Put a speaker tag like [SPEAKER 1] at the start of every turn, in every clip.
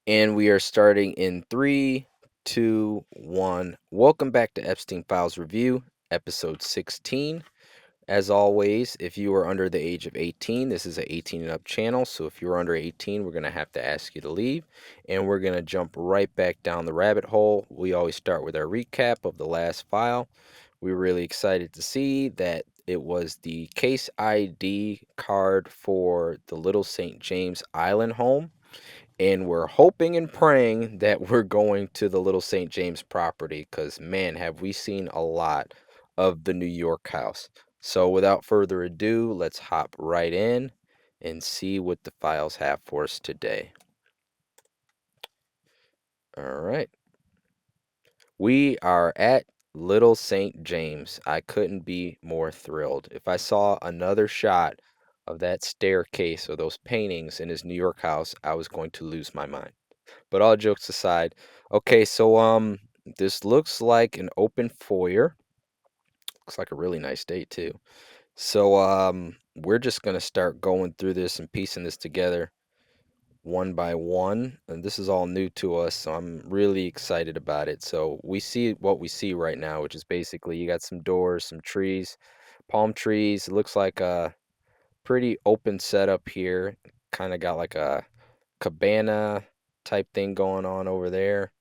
[SPEAKER 1] And we are starting in three, two, one. Welcome back to Epstein Files Review, episode 16. As always, if you are under the age of 18, this is an 18 and up channel. So if you're under 18, we're going to have to ask you to leave. And we're going to jump right back down the rabbit hole. We always start with our recap of the last file. We were really excited to see that it was the case ID card for the Little St. James Island home. And we're hoping and praying that we're going to the Little St. James property because, man, have we seen a lot of the New York house. So without further ado, let's hop right in and see what the files have for us today. All right. We are at Little St. James. I couldn't be more thrilled. If I saw another shot of that staircase or those paintings in his New York house, I was going to lose my mind. But all jokes aside, okay, so this looks like an open foyer. Looks like a really nice day too. So we're just gonna start going through this and piecing this together one by one. And this is all new to us, so I'm really excited about it. So we see what we see right now, which is basically you got some doors, some trees, palm trees. It looks like a pretty open setup here. Kind of got like a cabana type thing going on over there.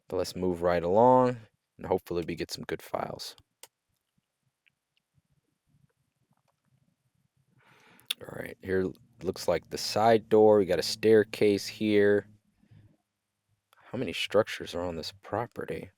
[SPEAKER 1] But let's move right along and hopefully we get some good files. All right, here looks like the side door. We got a staircase here. How many structures are on this property?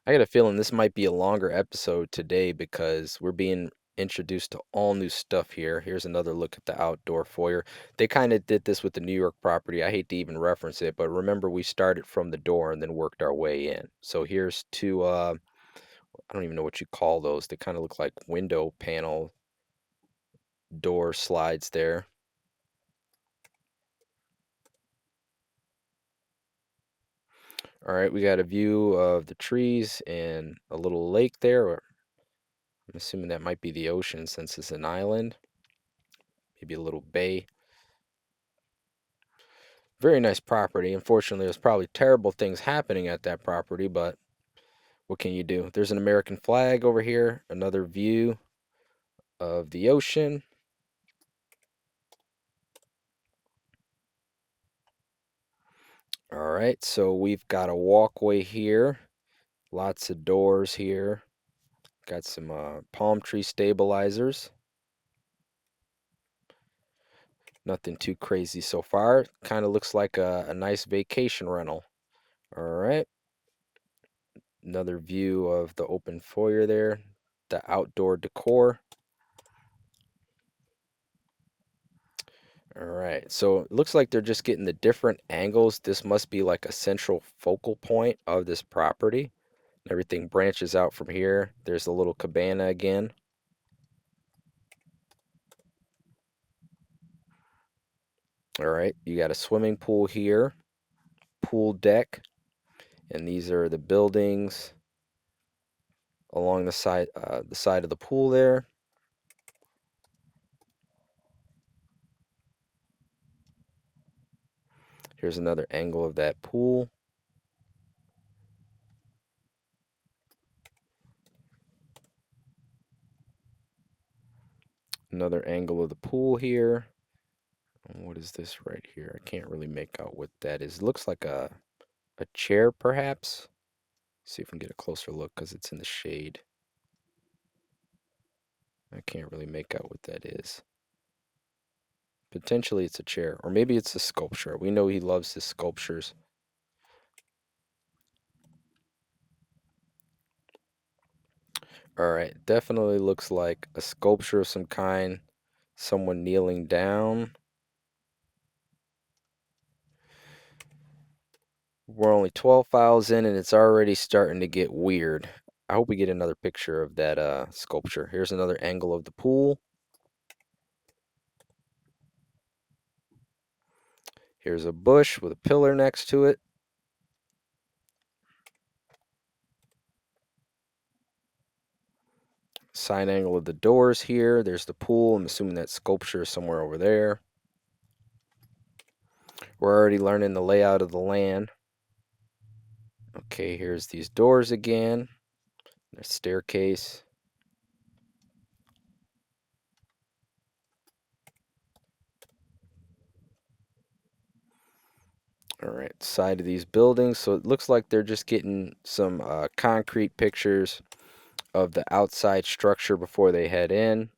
[SPEAKER 1] I got a feeling this might be a longer episode today because we're being introduced to all new stuff here. Here's another look at the outdoor foyer. They kind of did this with the New York property. I hate to even reference it, but remember we started from the door and then worked our way in. So here's two I don't even know what you call those. They kind of look like window panel door slides there. All right, we got a view of the trees and a little lake there. Or I'm assuming that might be the ocean since it's an island. Maybe a little bay. Very nice property. Unfortunately, there's probably terrible things happening at that property, but what can you do? There's an American flag over here. Another view of the ocean. All right, so we've got a walkway here. Lots of doors here. Got some palm tree stabilizers. Nothing too crazy so far. Kind of looks like a nice vacation rental. All right. Another view of the open foyer there. The outdoor decor. All right. So it looks like they're just getting the different angles. This must be like a central focal point of this property. Everything branches out from here. There's a little cabana again. All right. You got a swimming pool here. Pool deck. And these are the buildings along the side of the pool there. Here's another angle of that pool. Another angle of the pool here. What is this right here? I can't really make out what that is. It looks like a chair, perhaps. See if we can get a closer look because it's in the shade. I can't really make out what that is. Potentially it's a chair, or maybe it's a sculpture. We know he loves his sculptures. All right, definitely looks like a sculpture of some kind. Someone kneeling down. We're only 12 files in and it's already starting to get weird. I hope we get another picture of that sculpture. Here's another angle of the pool. Here's a bush with a pillar next to it. Side angle of the doors here. There's the pool. I'm assuming that sculpture is somewhere over there. We're already learning the layout of the land. Okay, here's these doors again. There's staircase. All right, side of these buildings. So it looks like they're just getting some concrete pictures of the outside structure before they head in.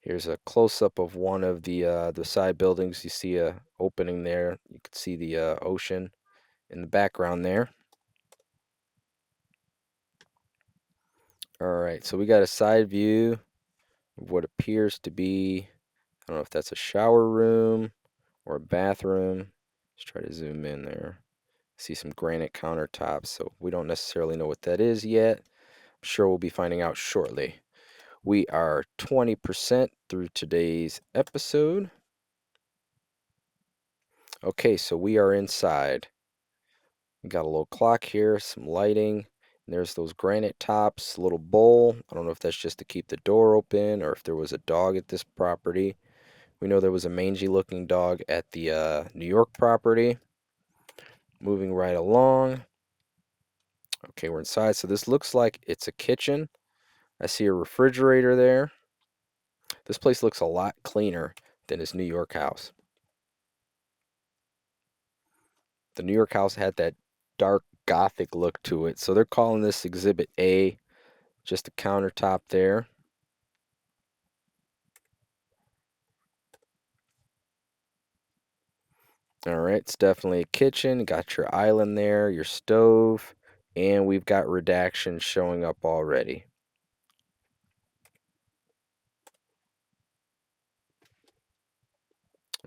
[SPEAKER 1] Here's a close-up of one of the side buildings. You see a opening there. You can see the ocean in the background there. All right, so we got a side view of what appears to be, I don't know if that's a shower room or a bathroom. Let's try to zoom in there. See some granite countertops, so we don't necessarily know what that is yet. I'm sure we'll be finding out shortly. We are 20% through today's episode. Okay, so we are inside. We got a little clock here, some lighting. And there's those granite tops, a little bowl. I don't know if that's just to keep the door open or if there was a dog at this property. We know there was a mangy looking dog at the New York property. Moving right along. Okay, we're inside. So this looks like it's a kitchen. I see a refrigerator there. This place looks a lot cleaner than his New York house. The New York house had that dark gothic look to it. So they're calling this Exhibit A, just a countertop there. All right, it's definitely a kitchen. Got your island there, your stove, and we've got redaction showing up already.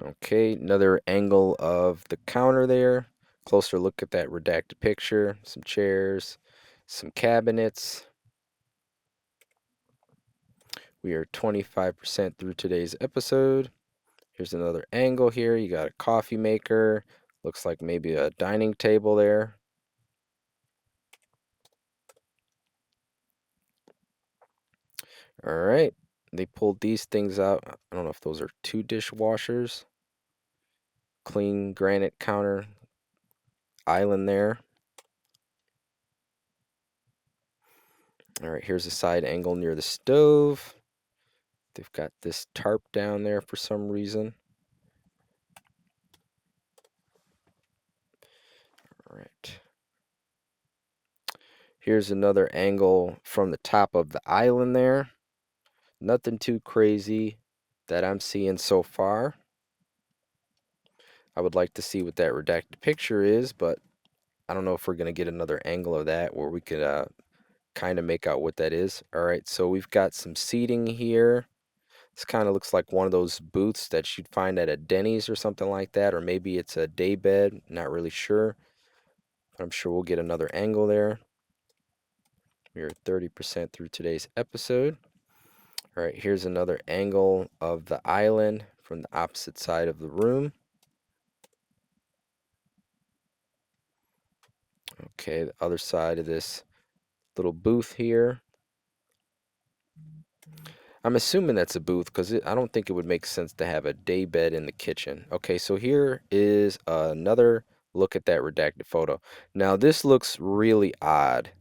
[SPEAKER 1] Okay, another angle of the counter there. Closer look at that redacted picture. Some chairs, some cabinets. We are 25% through today's episode. Here's another angle here. You got a coffee maker. Looks like maybe a dining table there. All right. They pulled these things out. I don't know if those are two dishwashers. Clean granite counter island there. All right, here's a side angle near the stove. They've got this tarp down there for some reason. All right. Here's another angle from the top of the island there. Nothing too crazy that I'm seeing so far. I would like to see what that redacted picture is, but I don't know if we're going to get another angle of that where we could kind of make out what that is. All right, so we've got some seating here. This kind of looks like one of those booths that you'd find at a Denny's or something like that, or maybe it's a day bed, not really sure. But I'm sure we'll get another angle there. We are 30% through today's episode. All right, here's another angle of the island from the opposite side of the room. Okay, the other side of this little booth here. I'm assuming that's a booth because I don't think it would make sense to have a day bed in the kitchen. Okay, so here is another look at that redacted photo. Now, this looks really odd.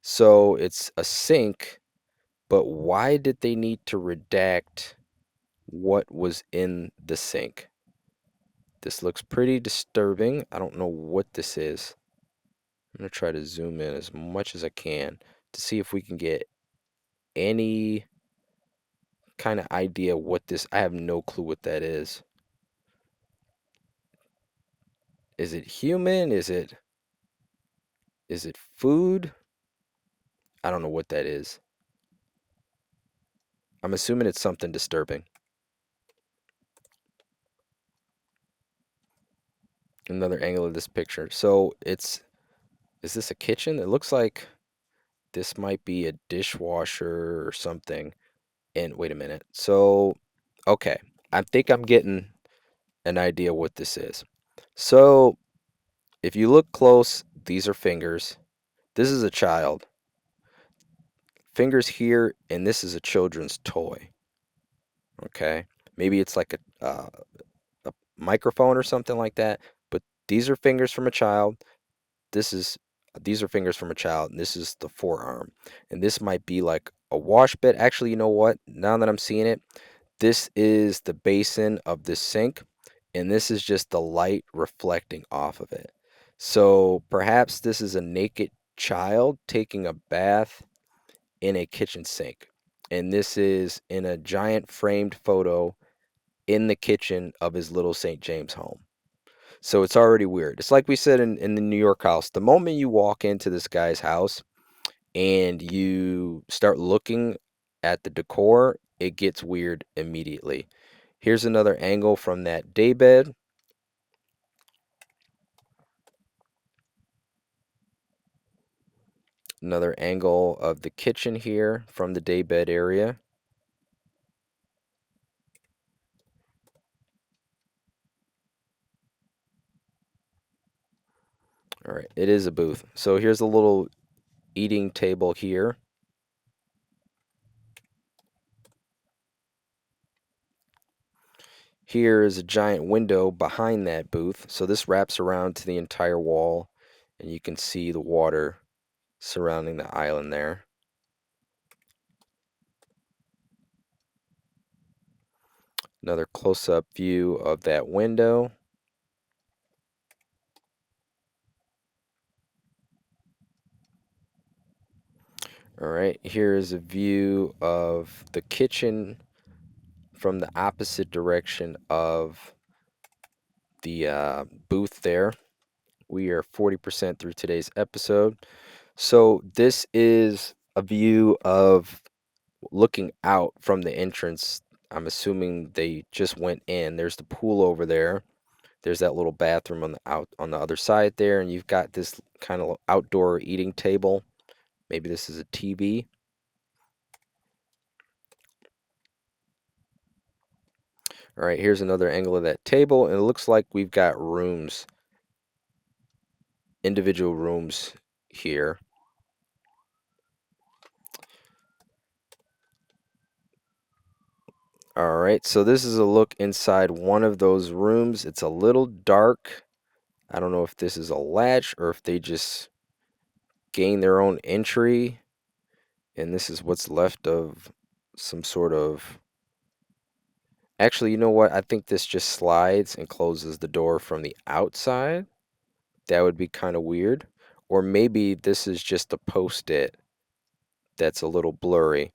[SPEAKER 1] So it's a sink, but why did they need to redact what was in the sink? This looks pretty disturbing. I don't know what this is. I'm going to try to zoom in as much as I can to see if we can get any kind of idea what this. I have no clue what that is. Is it human? Is it food? I don't know what that is. I'm assuming it's something disturbing. Another angle of this picture. So is this a kitchen? It looks like this might be a dishwasher or something. And wait a minute. So, okay. I think I'm getting an idea what this is. So, if you look close, these are fingers. This is a child. Fingers here, and this is a children's toy. Okay. Maybe it's like a microphone or something like that. But these are fingers from a child. This is these are fingers from a child, and this is the forearm. And this might be like a wash bed. Actually, you know what? Now that I'm seeing it, this is the basin of the sink, and this is just the light reflecting off of it. So perhaps this is a naked child taking a bath in a kitchen sink. And this is in a giant framed photo in the kitchen of his little St. James home. So it's already weird. It's like we said in the New York house. The moment you walk into this guy's house and you start looking at the decor, it gets weird immediately. Here's another angle from that daybed. Another angle of the kitchen here from the daybed area. All right, it is a booth. So here's a little eating table here. Here is a giant window behind that booth. So this wraps around to the entire wall, and you can see the water surrounding the island there. Another close-up view of that window. All right, here is a view of the kitchen from the opposite direction of the booth there. We are 40% through today's episode. So this is a view of looking out from the entrance. I'm assuming they just went in. There's the pool over there. There's that little bathroom on the other side there, and you've got this kind of outdoor eating table. Maybe this is a TV. All right, here's another angle of that table, and it looks like we've got rooms, individual rooms here. All right, so this is a look inside one of those rooms. It's a little dark. I don't know if this is a latch or if they just gain their own entry, and this is what's left of some sort of. Actually, you know what? I think this just slides and closes the door from the outside. That would be kind of weird. Or maybe this is just a post-it that's a little blurry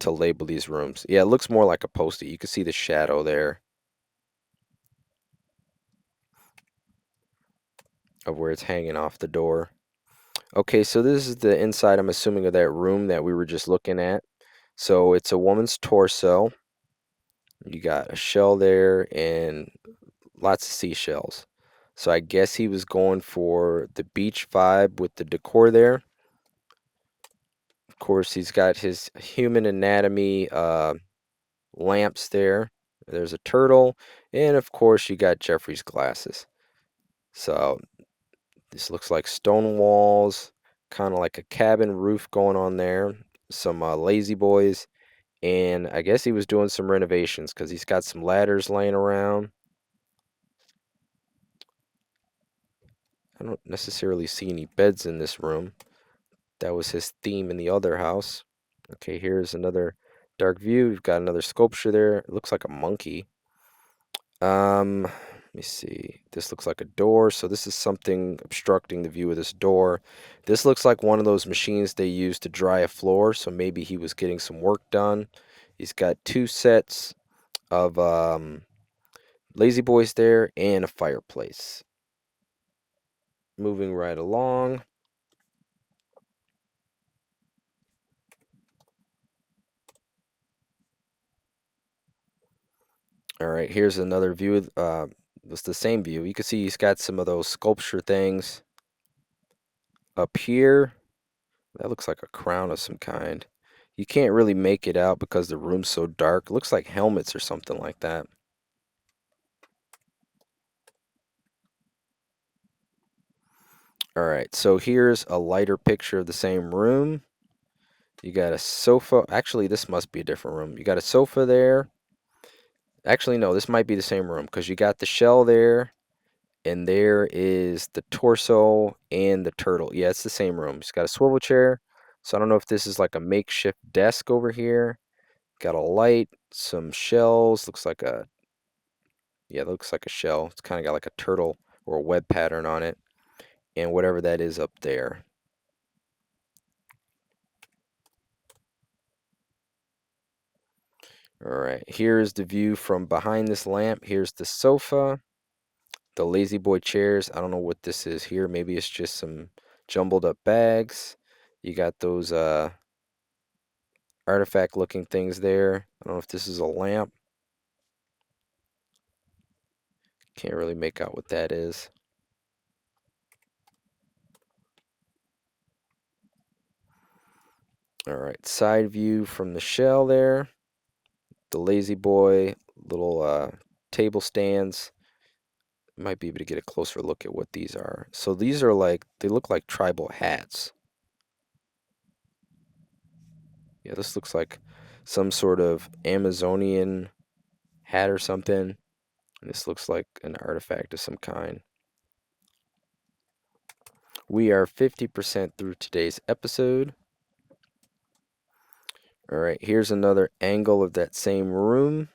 [SPEAKER 1] to label these rooms. Yeah, it looks more like a post-it. You can see the shadow there of where it's hanging off the door. Okay, so this is the inside, I'm assuming, of that room that we were just looking at. So it's a woman's torso. You got a shell there and lots of seashells. So I guess he was going for the beach vibe with the decor there. Of course, he's got his human anatomy lamps there. There's a turtle, and of course, you got Jeffrey's glasses. So this looks like stone walls, kind of like a cabin roof going on there. Some lazy boys, and I guess he was doing some renovations because he's got some ladders laying around. I don't necessarily see any beds in this room. That was his theme in the other house. Okay, here's another dark view. We've got another sculpture there. It looks like a monkey. Let me see. This looks like a door, so this is something obstructing the view of this door. This looks like one of those machines they use to dry a floor, so maybe he was getting some work done. He's got two sets of lazy boys there and a fireplace. Moving right along. All right, here's another view. It's the same view. You can see he's got some of those sculpture things up here. That looks like a crown of some kind. You can't really make it out because the room's so dark. It looks like helmets or something like that. All right, so here's a lighter picture of the same room. You got a sofa. Actually, this must be a different room. You got a sofa there. Actually, no, this might be the same room because you got the shell there, and there is the torso and the turtle. Yeah, it's the same room. It's got a swivel chair. So I don't know if this is like a makeshift desk over here. Got a light, some shells. Looks like a, yeah, it looks like a shell. It's kind of got like a turtle or a web pattern on it, and whatever that is up there. All right, here's the view from behind this lamp. Here's the sofa, the lazy boy chairs. I don't know what this is here. Maybe it's just some jumbled up bags. You got those artifact looking things there. I don't know if this is a lamp. Can't really make out what that is. All right, side view from the shell there. The lazy boy, little table stands. Might be able to get a closer look at what these are. So these are like, they look like tribal hats. Yeah, this looks like some sort of Amazonian hat or something. And this looks like an artifact of some kind. We are 50% through today's episode. All right, here's another angle of that same room.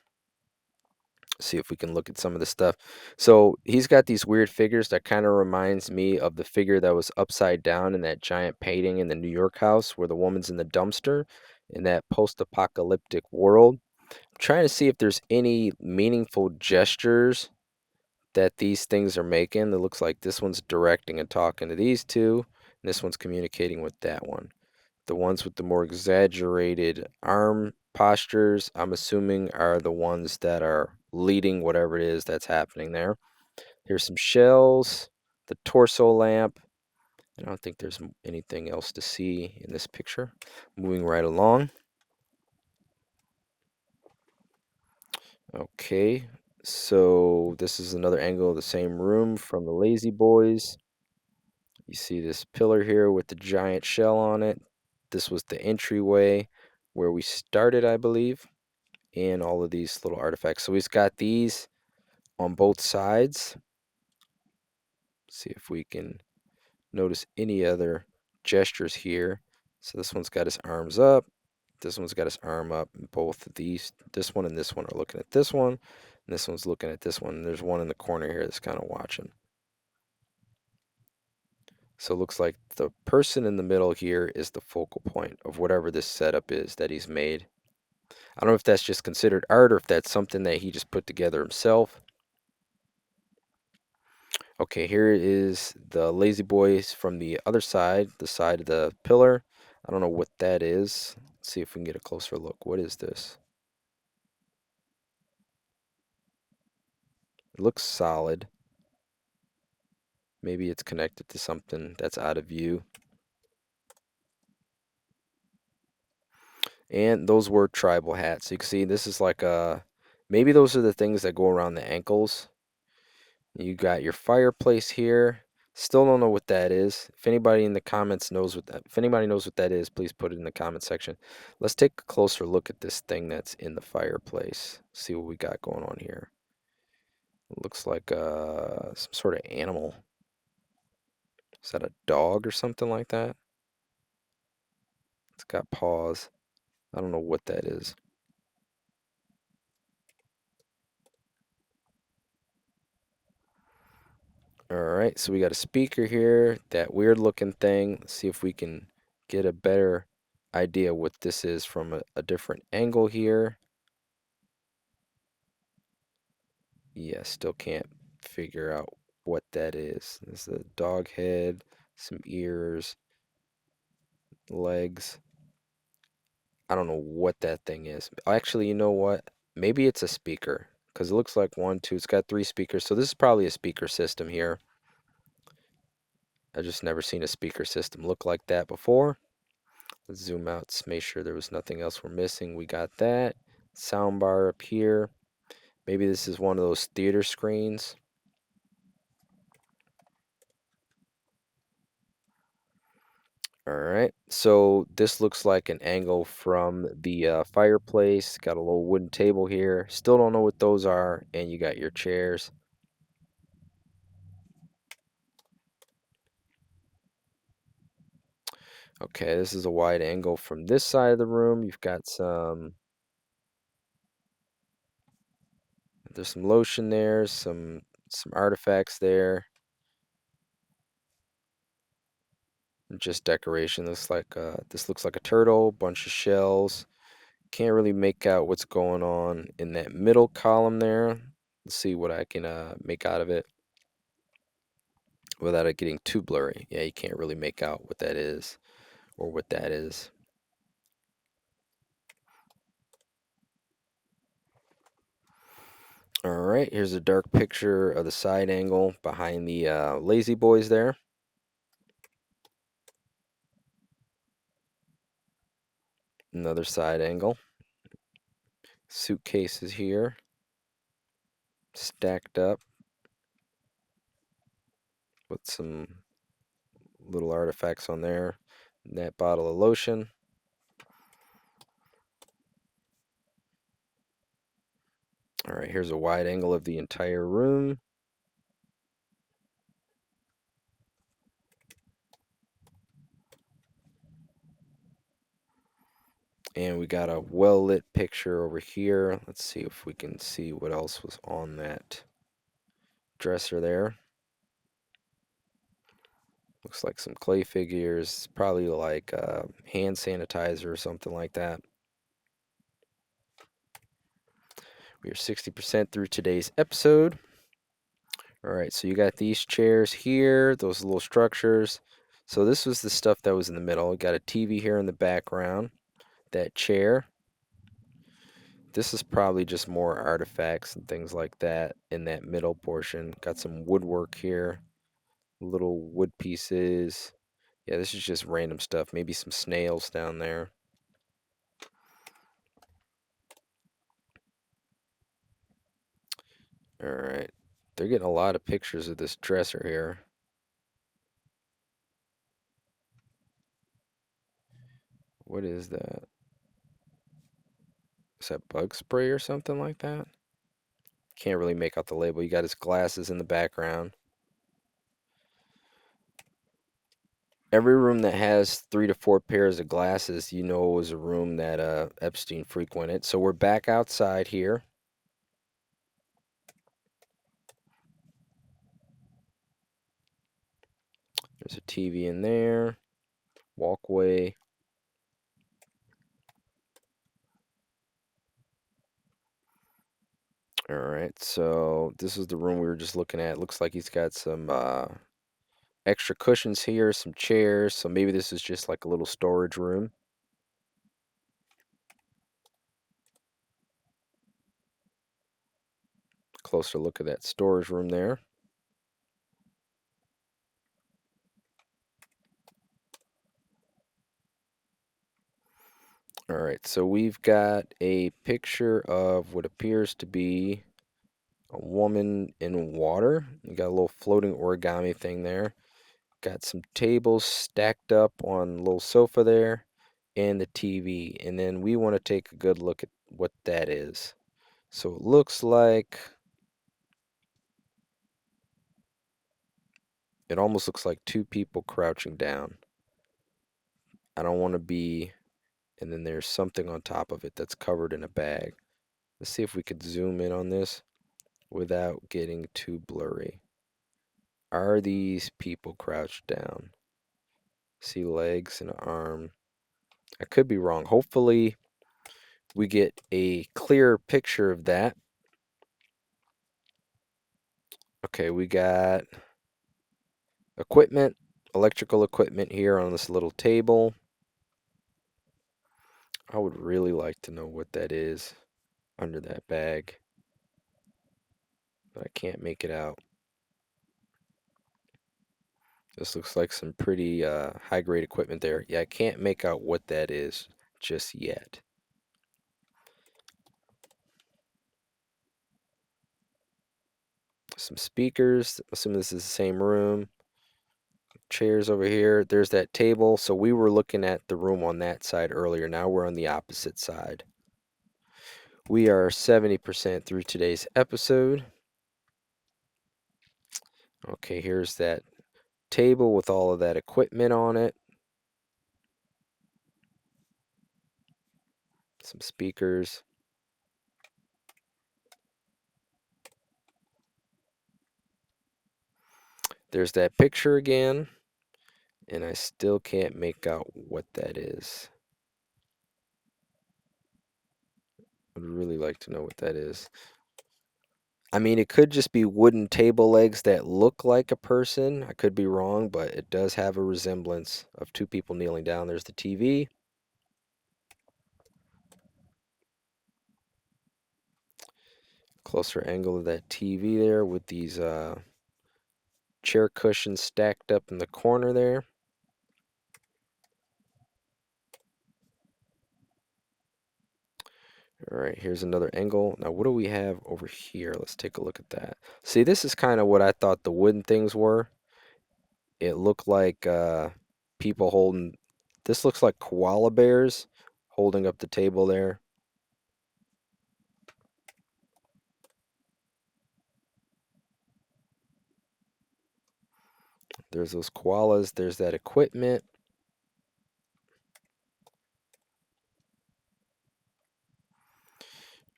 [SPEAKER 1] See if we can look at some of the stuff. So he's got these weird figures that kind of reminds me of the figure that was upside down in that giant painting in the New York house where the woman's in the dumpster in that post-apocalyptic world. I'm trying to see if there's any meaningful gestures that these things are making. It looks like this one's directing and talking to these two, and this one's communicating with that one. The ones with the more exaggerated arm postures, I'm assuming, are the ones that are leading whatever it is that's happening there. Here's some shells, the torso lamp. I don't think there's anything else to see in this picture. Moving right along. Okay, so this is another angle of the same room from the Lazy Boys. You see this pillar here with the giant shell on it. This was the entryway where we started, I believe, and all of these little artifacts. So he's got these on both sides. See if we can notice any other gestures here. So this one's got his arms up. This one's got his arm up. And both of these, this one and this one, are looking at this one. And this one's looking at this one. And there's one in the corner here that's kind of watching. So it looks like the person in the middle here is the focal point of whatever this setup is that he's made. I don't know if that's just considered art or if that's something that he just put together himself. Okay, here is the Lazy Boys from the other side, the side of the pillar. I don't know what that is. Let's see if we can get a closer look. What is this? It looks solid. Maybe it's connected to something that's out of view. And those were tribal hats. You can see this is like a, maybe those are the things that go around the ankles. You got your fireplace here. Still don't know what that is. If anybody in the comments knows what that, if anybody knows what that is, please put it in the comment section. Let's take a closer look at this thing that's in the fireplace. See what we got going on here. It looks like some sort of animal. Is that a dog or something like that? It's got paws. I don't know what that is. All right, so we got a speaker here, that weird looking thing. Let's see if we can get a better idea what this is from a different angle here. Yeah, still can't figure out what that is. There's a dog head, some ears, legs. I don't know what that thing is. Actually, you know what? Maybe it's a speaker because it looks like one, two. It's got three speakers. So this is probably a speaker system here. I just never seen a speaker system look like that before. Let's zoom out, make sure there was nothing else we're missing. We got that. Sound bar up here. Maybe this is one of those theater screens. All All right. So this looks like an angle from the fireplace. Got a little wooden table here. Still don't know what those are. And you got your chairs. Okay, this is a wide angle from this side of the room. You've got there's some lotion there, some artifacts there. Just decoration. This looks like a turtle, bunch of shells. Can't really make out what's going on in that middle column there. Let's see what I can make out of it without it getting too blurry. Yeah, you can't really make out what that is or what that is. All right, here's a dark picture of the side angle behind the lazy boys there. Another side angle. Suitcases here, stacked up with some little artifacts on there. That bottle of lotion. All right, here's a wide angle of the entire room. And we got a well-lit picture over here. Let's see if we can see what else was on that dresser there. Looks like some clay figures, probably like hand sanitizer or something like that. We are 60% through today's episode. All right, so you got these chairs here, those little structures. So this was the stuff that was in the middle. We got a TV here in the background, that chair. This is probably just more artifacts and things like that in that middle portion. Got some woodwork here, little wood pieces. Yeah, this is just random stuff. Maybe some snails down there. All right. They're getting a lot of pictures of this dresser here. What is that? Is that bug spray or something like that? Can't really make out the label. You got his glasses in the background. Every room that has 3 to 4 pairs of glasses, you know, was a room that Epstein frequented. So we're back outside here. There's a TV in there. Walkway. All right, so this is the room we were just looking at. Looks like he's got some extra cushions here, some chairs. So maybe this is just like a little storage room. Closer look at that storage room there. All right, so we've got a picture of what appears to be a woman in water. You got a little floating origami thing there. Got some tables stacked up on a little sofa there and the TV. And then we want to take a good look at what that is. So it looks like it almost looks like 2 people crouching down. I don't want to be, and then there's something on top of it that's covered in a bag. Let's see if we could zoom in on this without getting too blurry. Are these people crouched down? See legs and an arm. I could be wrong. Hopefully, we get a clearer picture of that. Okay, we got equipment, electrical equipment here on this little table. I would really like to know what that is under that bag, but I can't make it out. This looks like some pretty high-grade equipment there. Yeah, I can't make out what that is just yet. Some speakers. Assuming this is the same room. chairs over here. There's that table. So we were looking at the room on that side earlier. Now we're on the opposite side. We are 70% through today's episode. Okay, here's that table with all of that equipment on it. Some speakers. There's that picture again. And I still can't make out what that is. I'd really like to know what that is. I mean, it could just be wooden table legs that look like a person. I could be wrong, but it does have a resemblance of two people kneeling down. There's the TV. Closer angle of that TV there with these chair cushions stacked up in the corner there. All right, here's another angle. Now, what do we have over here? Let's take a look at that. See, this is kind of what I thought the wooden things were. It looked like people holding, this looks like koala bears holding up the table there. There's those koalas, there's that equipment.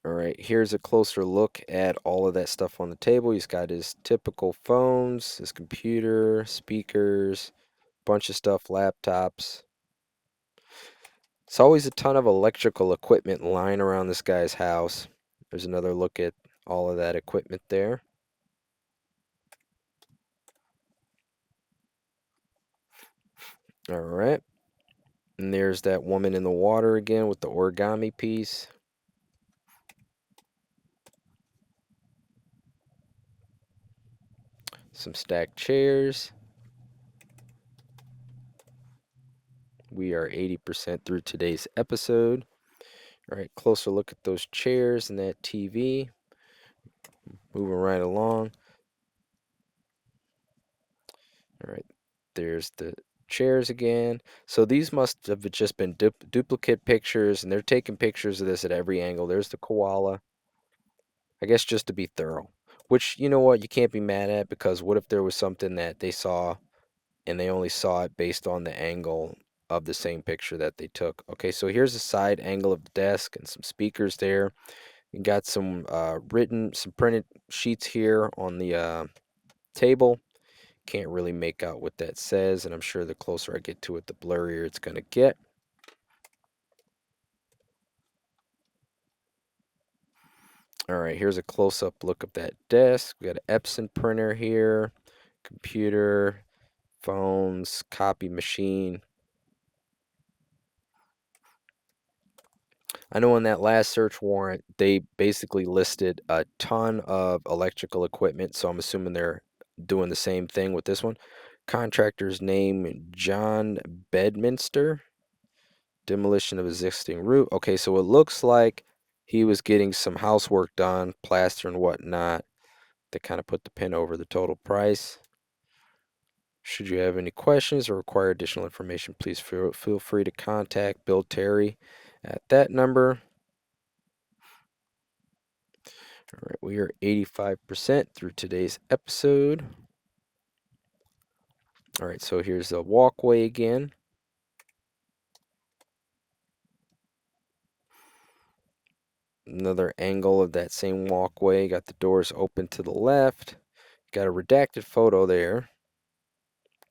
[SPEAKER 1] All right, here's a closer look at all of that stuff on the table. He's got his typical phones, his computer, speakers, bunch of stuff, laptops. It's always a ton of electrical equipment lying around this guy's house. There's another look at all of that equipment there. All right. And there's that woman in the water again with the origami piece. Some stacked chairs. We are 80% through today's episode. All right, closer look at those chairs and that TV. Moving right along. All right, there's the chairs again. So these must have just been duplicate pictures, and they're taking pictures of this at every angle. There's the koala. I guess just to be thorough. Which, you know what, you can't be mad at, because what if there was something that they saw and they only saw it based on the angle of the same picture that they took? Okay, so here's a side angle of the desk and some speakers there. You got some some printed sheets here on the table. Can't really make out what that says, and I'm sure the closer I get to it, the blurrier it's going to get. All right, here's a close-up look of that desk. We got an Epson printer here, computer, phones, copy machine. I know in that last search warrant, they basically listed a ton of electrical equipment, so I'm assuming they're doing the same thing with this one. Contractor's name, John Bedminster. Demolition of existing roof. Okay, so it looks like he was getting some housework done, plaster and whatnot, that kind of put the pin over the total price. Should you have any questions or require additional information, please feel free to contact Bill Terry at that number. All right, we are 85% through today's episode. All right, so here's the walkway again. Another angle of that same walkway. Got the doors open to the left. Got a redacted photo there.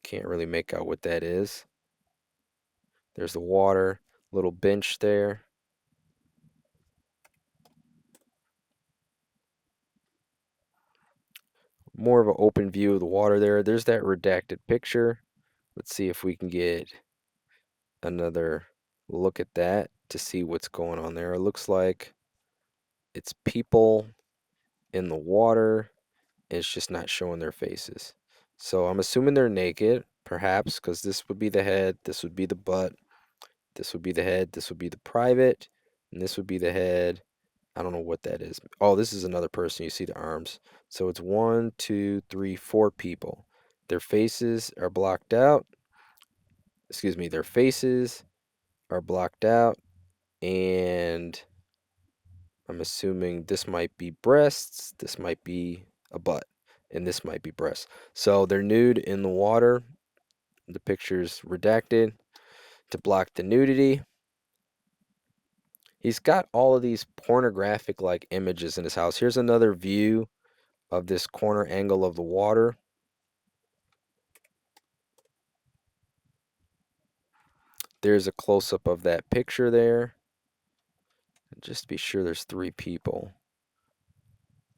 [SPEAKER 1] Can't really make out what that is. There's the water, little bench there. More of an open view of the water there. There's that redacted picture. Let's see if we can get another look at that to see what's going on there. It looks like it's people in the water. It's just not showing their faces. So I'm assuming they're naked, perhaps, because this would be the head, this would be the butt, this would be the head, this would be the private, and this would be the head. I don't know what that is. Oh, this is another person. You see the arms. So it's one, two, three, four people. Their faces are blocked out. Excuse me, their faces are blocked out. And I'm assuming this might be breasts, this might be a butt, and this might be breasts. So they're nude in the water. The picture's redacted to block the nudity. He's got all of these pornographic like images in his house. Here's another view of this corner angle of the water. There's a close-up of that picture there. Just to be sure there's 3 people.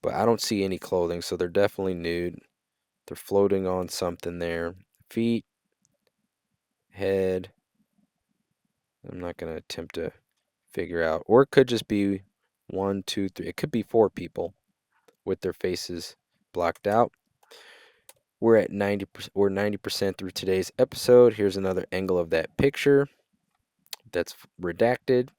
[SPEAKER 1] But I don't see any clothing, so they're definitely nude. They're floating on something there. Feet, head. I'm not going to attempt to figure out. Or it could just be 1, 2, 3. It could be 4 people with their faces blocked out. We're at 90%. We're 90% through today's episode. Here's another angle of that picture that's redacted.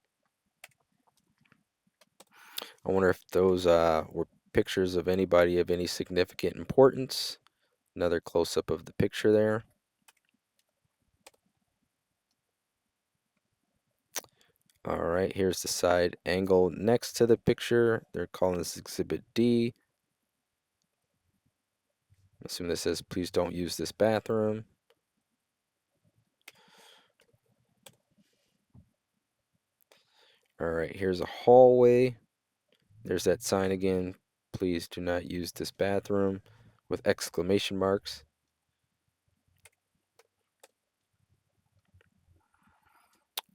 [SPEAKER 1] I wonder if those were pictures of anybody of any significant importance. Another close-up of the picture there. All right, here's the side angle next to the picture. They're calling this Exhibit D. I assume this says, please don't use this bathroom. All right, here's a hallway. There's that sign again. Please do not use this bathroom with exclamation marks.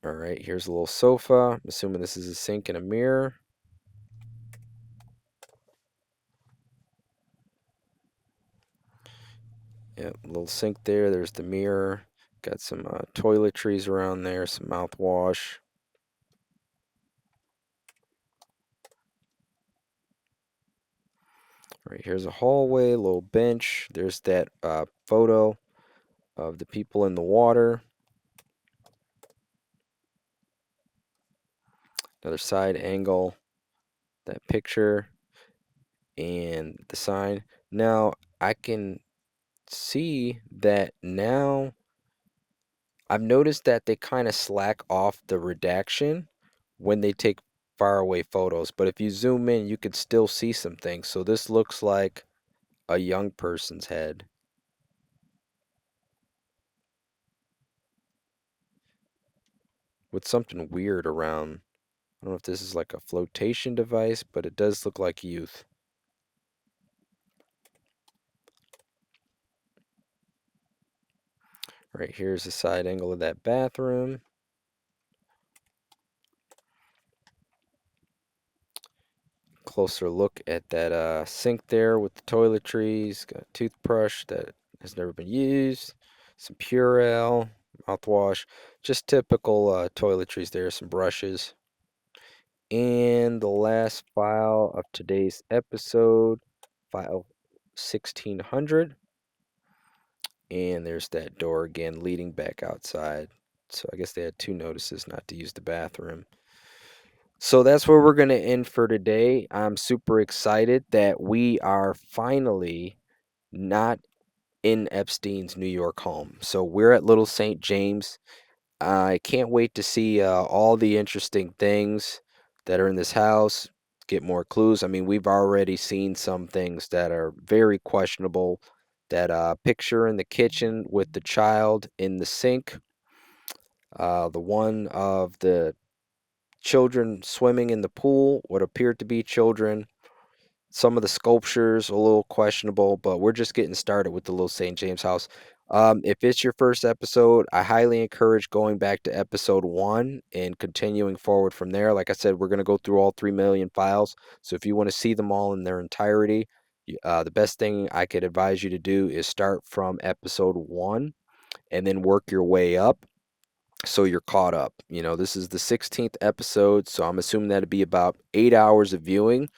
[SPEAKER 1] All right, here's a little sofa. I'm assuming this is a sink and a mirror. Yep, little sink there. There's the mirror. Got some toiletries around there, some mouthwash. All right, here's a hallway, little bench. There's that photo of the people in the water. Another side angle, that picture, and the sign. Now, I can see that now I've noticed that they kind of slack off the redaction when they take far away photos. But if you zoom in, you can still see some things. So this looks like a young person's head with something weird around. I don't know if this is like a flotation device, but it does look like youth. Right here's the side angle of that bathroom. Closer look at that sink there with the toiletries. Got a toothbrush that has never been used. Some Purell, mouthwash. Just typical toiletries there. Some brushes. And the last file of today's episode, file 1600. And there's that door again leading back outside. So I guess they had 2 notices not to use the bathroom. So that's where we're going to end for today. I'm super excited that we are finally not in Epstein's New York home. So we're at Little St. James. I can't wait to see all the interesting things that are in this house, get more clues. I mean, we've already seen some things that are very questionable. That picture in the kitchen with the child in the sink, the one of the children swimming in the pool, what appeared to be children. Some of the sculptures a little questionable, but we're just getting started with the Little St. James house. If it's your first episode, I highly encourage going back to episode 1 and continuing forward from there. Like I said, we're going to go through all 3 million files. So if you want to see them all in their entirety, the best thing I could advise you to do is start from episode 1 and then work your way up so you're caught up. You know, this is the 16th episode, so I'm assuming that'd be about 8 hours of viewing.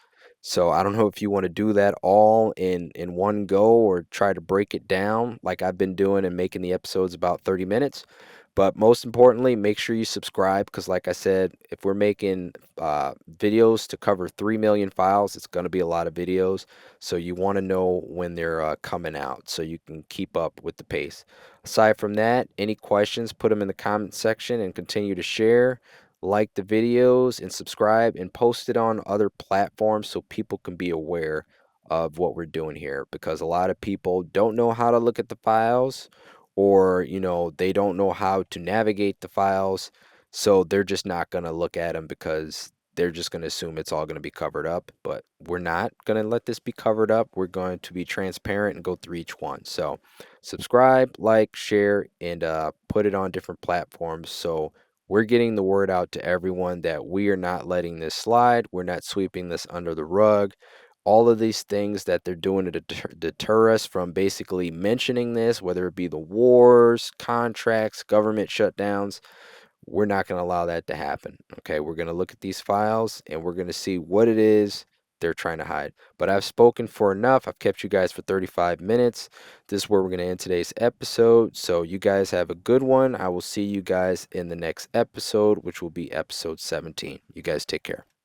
[SPEAKER 1] So I don't know if you want to do that all in one go or try to break it down like I've been doing and making the episodes about 30 minutes. But most importantly, make sure you subscribe because, like I said, if we're making videos to cover 3 million files, it's going to be a lot of videos. So you want to know when they're coming out so you can keep up with the pace. Aside from that, any questions, put them in the comment section and continue to share, like the videos, and subscribe and post it on other platforms so people can be aware of what we're doing here because a lot of people don't know how to look at the files or they don't know how to navigate the files, so they're just not going to look at them because they're just going to assume it's all going to be covered up. But we're not going to let this be covered up. We're going to be transparent and go through each one. So subscribe, like, share, and put it on different platforms so we're getting the word out to everyone that we are not letting this slide. We're not sweeping this under the rug. All of these things that they're doing to deter us from basically mentioning this, whether it be the wars, contracts, government shutdowns, we're not going to allow that to happen. Okay, we're going to look at these files and we're going to see what it is they're trying to hide. But I've spoken for enough. I've kept you guys for 35 minutes. This is where we're going to end today's episode. So you guys have a good one. I will see you guys in the next episode, which will be episode 17. You guys take care.